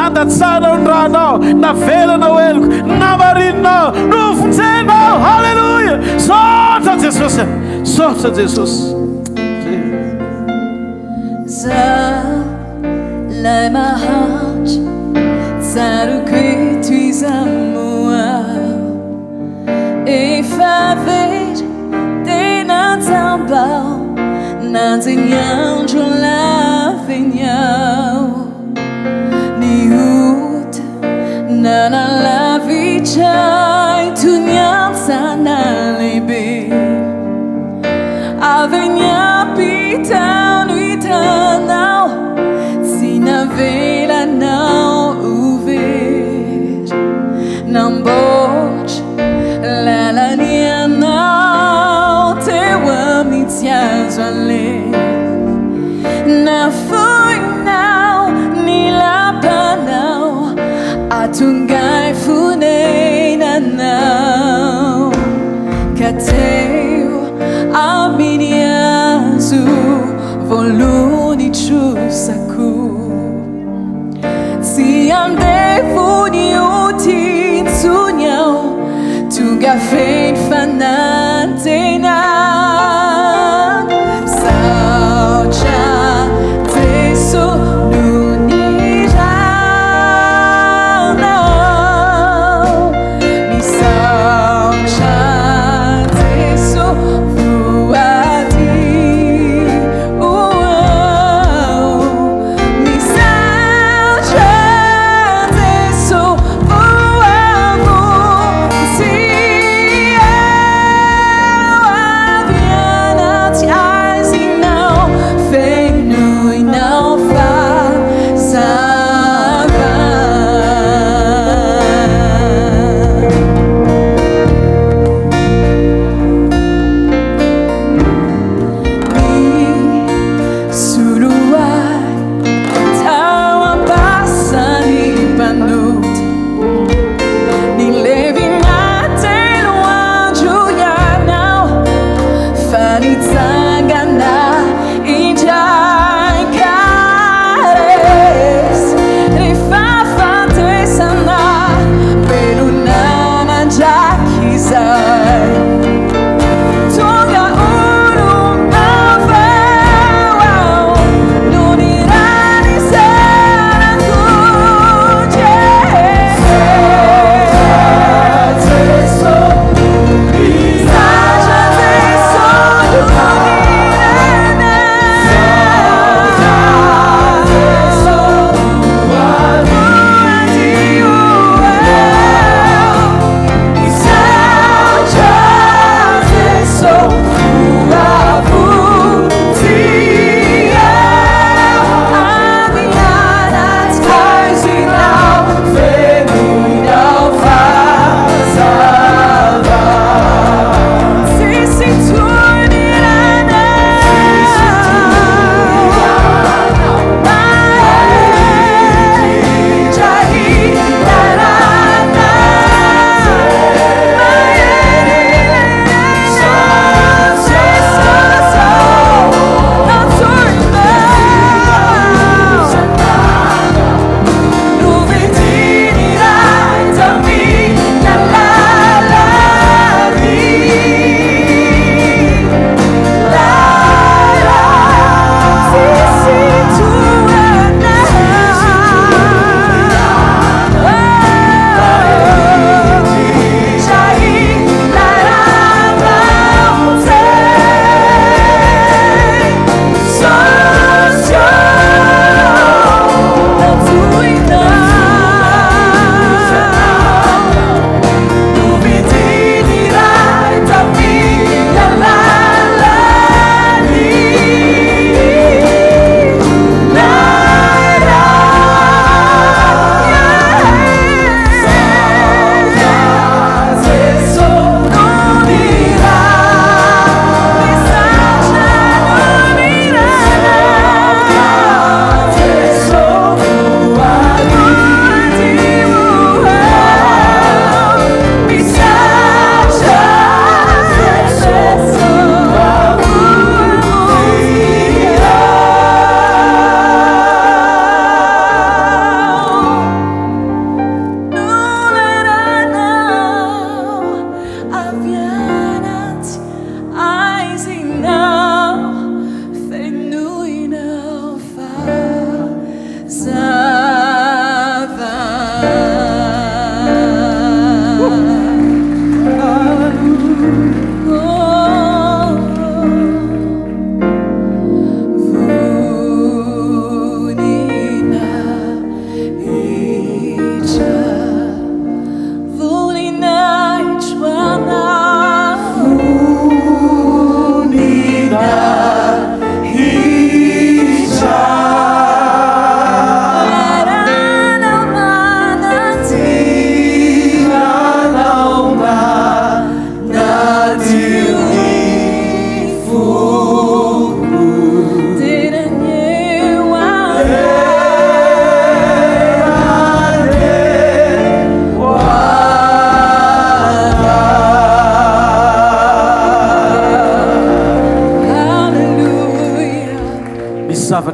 nandatsara ny ranao, navelana eloko, namarinao, novonjenao. Halleluja. Sotra Jesosy, sotra Jesosy. Zahay mahantra tsaroko toy zamoa, efa very tena tambao nanjeny andro lavenyao, ny ota nanalavitray toy ny amsana lehibe, avy ny ampitao no hitanao, tsy navelanao over, namboatra lalany anao teo amin'ny tsy azo ale, nafoinao ny lapanao, atongai fonenanao, ka teo amin'ny azo voalony trosako, tsy andevony otintsonyao, tonga feny fanantena. Saotra Jesu nony ranao, misaotra Jesu voady, misaotra Jesu voavo, si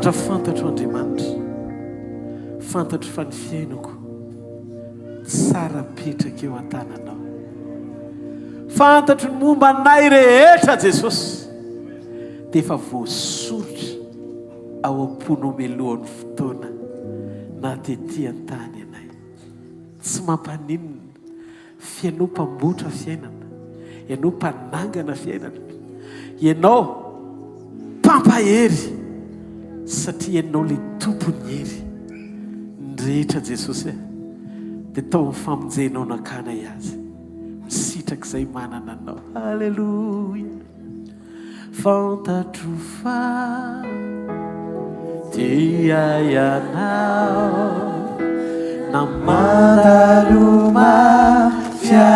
Andriamanitra fantatro Andriamanitra, fantatro fa ny fiainako tsara petraka eo an-tananao, fantatro ny momba anay rehetra Jesosy, dia efa voasoritra ao am-ponao melohan'ny fotoana na tetỳ an-tany anay. Tsy mampaninona, fianao mpamboatra fiainana, ianao mpanangana fiainana, ianao mpampahery, satria ianao le tompony hery ny rehetra Jesosy e. Dia tao amin'ny famonjenao nankana azy, misitraka izay manana anao. Halleluja. Fantatro fa dia ianao namandalo mafiasa,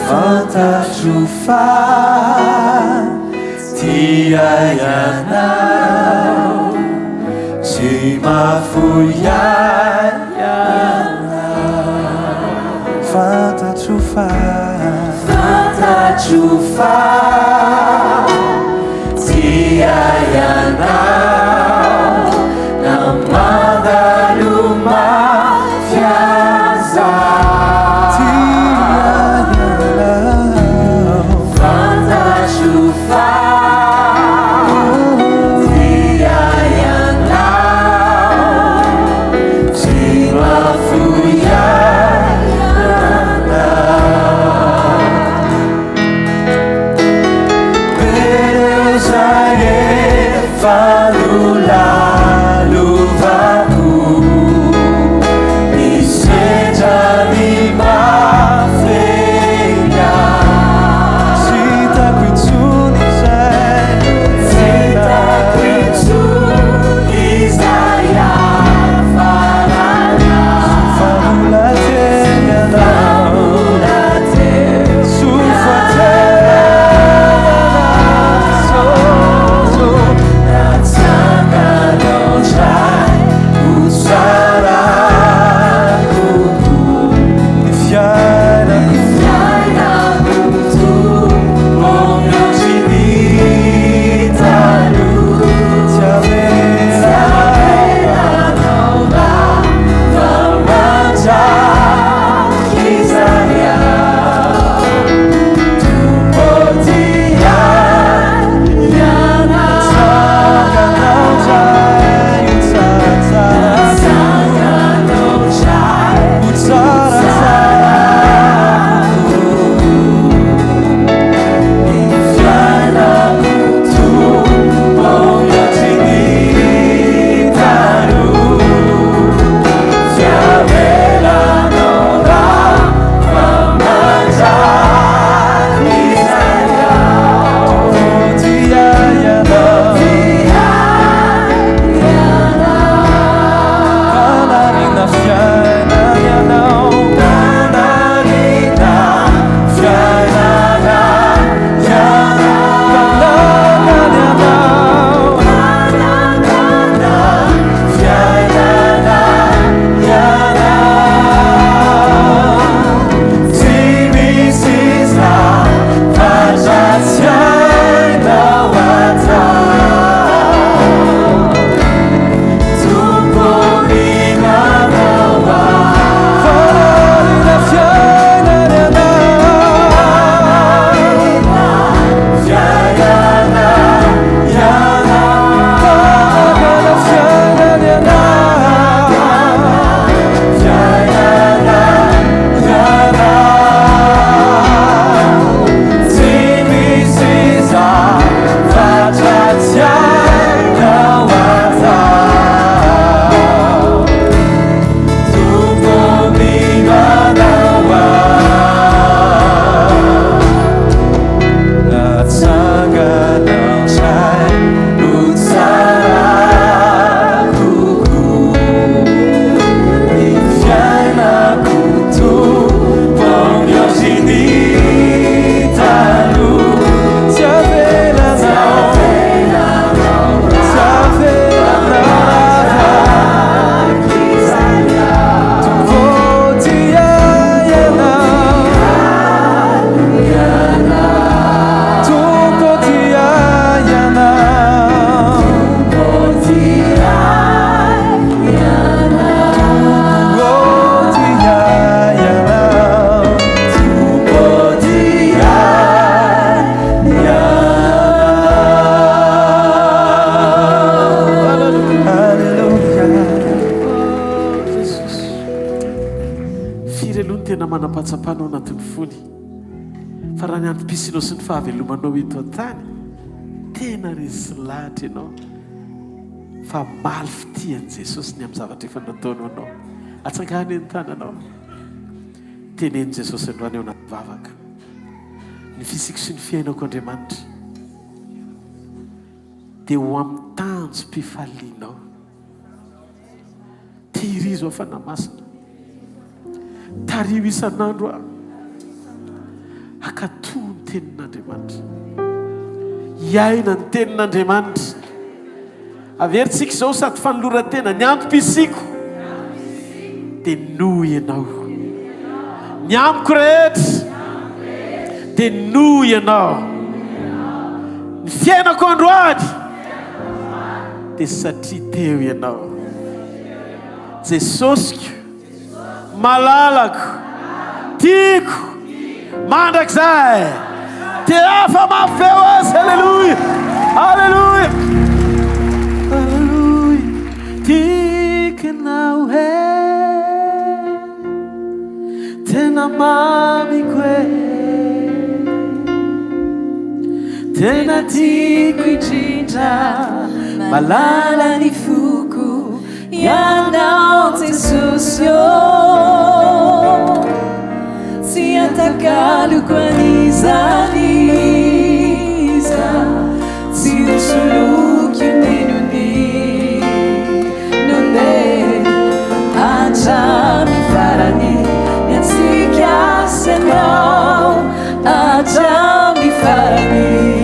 fantatro fa dia ianao tsy mafoianao, fantatro fa dia ianao namandalo mafiasa, fantatro fa dia ianao tsy mafoianao. tena manam-patsapanao anatin'ny fony fa raha ny antom-pisinao sy ny fahavelomanao eto an-tany tena resy lahatra ianao fa maly fitian'i Jesosy ny amin'ny zavatra efa nataonao anao atsangany ny tananao tenen'i Jesosy androany eo anaty vavaka ny fisiko sy ny fiainako Andriamanitra dia ho amin'ny tanjom-pifalianao tehirizo afana masina tario isan'andro akatoa ny tenin'Andriamanitra iaina ny tenin'Andriamanitra averintsika izao sady fanoloran-tena ny antom-pisiko dia noho ianao ny amiko rehetra dia noho ianao ny fiainako androany dia satria teo ianao Jesosiko malalako tiako mandrakizay dia afa mafeo azy halleluja halleluja halleluja tiakanao tena mamiko tena tiako indrindra malala ny foko ianao Jesosy tsy atakaloko an'izany iza tsy hosoloky nenoni nonde hatramy farany ny atsika senao hatramy farany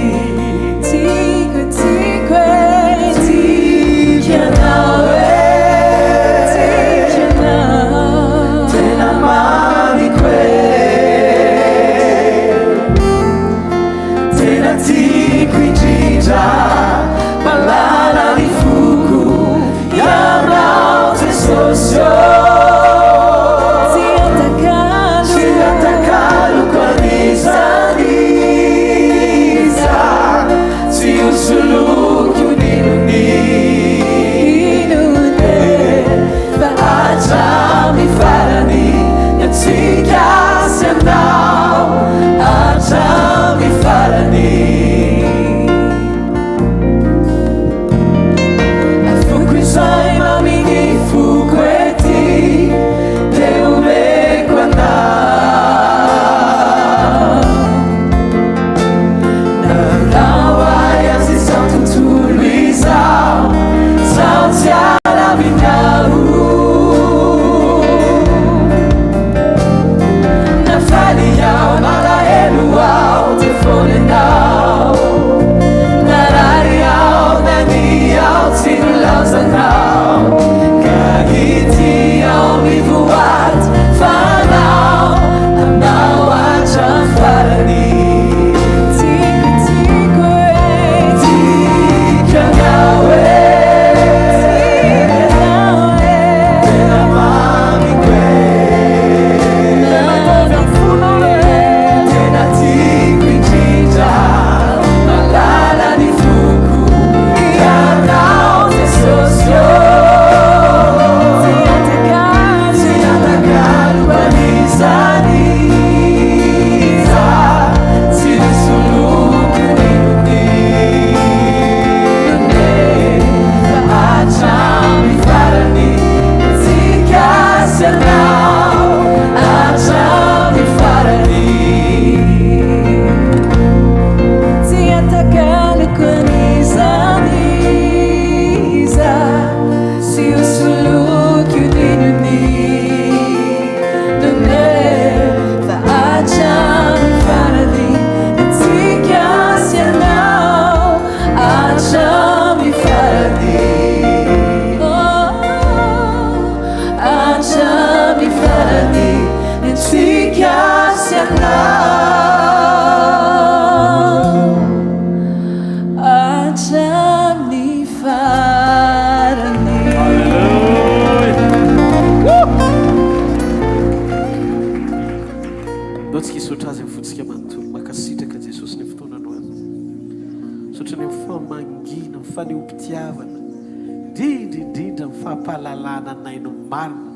Fahapalalana naino marina.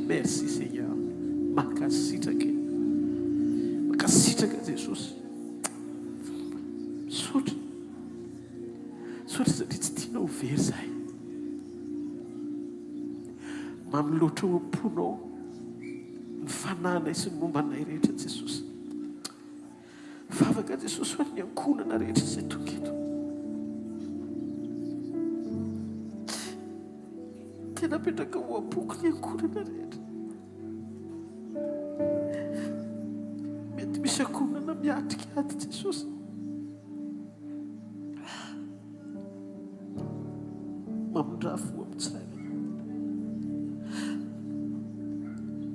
Merci Seigneur. Makasitraka Jesosy. Sotra satria tsy tianao very zahay. Mamy loatra oam-ponao ny fananay sy ny mombanay rehetra Jesosy. Favaka Jesosy ho ny ankonana rehetra izay tonga eto. Tena petraka ho am-poko ny ankonana rehetra. Mety misy ankonana miatrika aty Jesosy. Mamondrafo amin'ny tsirairay.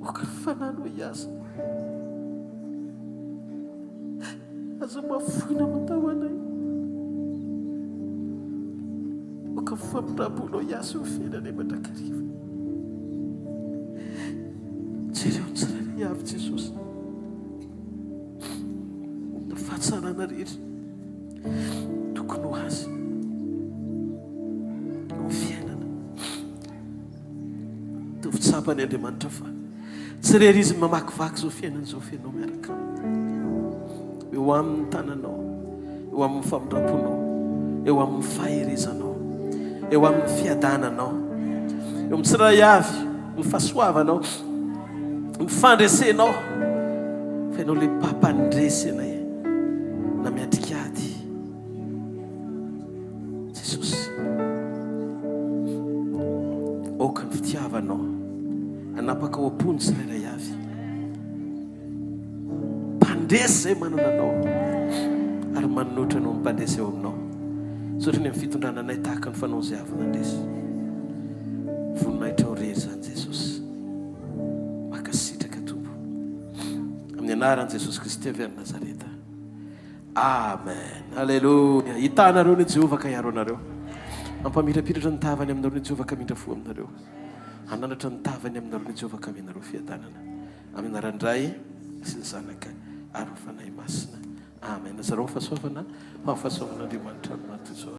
Oka ny fanano iasa. Aza mafoina matao anay. Oka ny famindrabonao iasa ho fenany mandrakariva. Jereo ny tsirairay avy Jesosy. Ny fahatsarana rehetra tokony ho azy. Fitsapany Andriamanitra fa tsy rery izy mamakivaky zao fiainana zao fiainao miaraka eo amin'ny tananao, eo amin'ny famindramponao, eo amin'ny faherezanao, eo amin'ny fiadananao, eo amin'ny tsirairay avy, ny fahasoavanao, ny fandresenao, fa ianao le mpampandresy anay na miatrika ady Jesosy. Oka ny fitiavanao anapaka ho am-pony tsirairay avy. Mpandresy zay manana anao ary maninoatra anao mipandresy eo aminao. Satria ny amin'ny fitondrana anay tahaka ny fanao izay avy nandresy. Voninahitra ho rery zany Jesosy. Makasitraka Tompo. Amin'ny anaran'i Jesosy Kristy avy any Nazareta. Amen. Alleluia. Hitanareo ny Jehovah ka hiaro anareo. Ampamirapitratra ny tavany aminareo ny Jehovah ka mindra fo aminareo. Hananatra ny tavany aminareo ny Jehovah ka menareo fiadanana. Amin'ny narandray sy ny zanaka ary ny fanahy masina. Amen. Nazarao fahasoavana, mahafahasoavana Andriamanitra amin'ny maty zao.